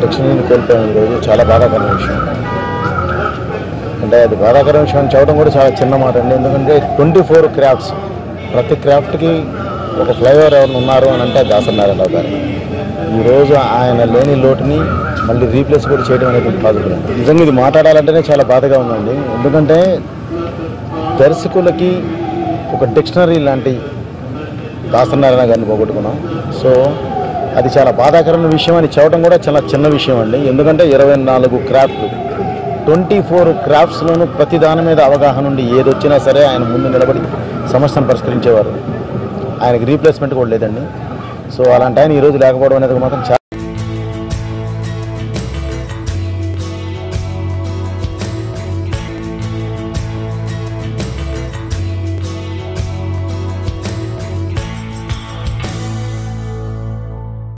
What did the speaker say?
డిక్షనరీని కోల్పోయాం ఈరోజు. చాలా బాధాకరమైన విషయం. అంటే అది బాధాకరమైన విషయం అని చెప్పడం కూడా చాలా చిన్న మాట అండి. ఎందుకంటే 24 క్రాఫ్ట్స్, ప్రతి క్రాఫ్ట్కి ఒక ఫ్లైఓవర్ ఎవరు ఉన్నారు అని అంటే దాసరి నారాయణరావు గారు. ఈరోజు ఆయన లేని లోటుని మళ్ళీ రీప్లేస్ కూడా చేయడం అనేది పాజిబుల్ అండి. నిజంగా ఇది మాట్లాడాలంటేనే చాలా బాధగా ఉందండి. ఎందుకంటే దర్శకులకి ఒక డిక్షనరీ లాంటి దాసరి నారాయణ గారిని పోగొట్టుకున్నాం. సో అది చాలా బాధాకరమైన విషయం అని చెప్పడం కూడా చాలా చిన్న విషయం అండి. ఎందుకంటే 24 క్రాఫ్ట్లు, 24 క్రాఫ్ట్స్లోనూ ప్రతి దాని మీద అవగాహన ఉండి ఏదొచ్చినా సరే ఆయన ముందు నిలబడి సమస్యను పరిష్కరించేవారు. ఆయనకి రీప్లేస్మెంట్ కూడా లేదండి. సో అలాంటి ఆయన ఈరోజు లేకపోవడం అనేది మాత్రం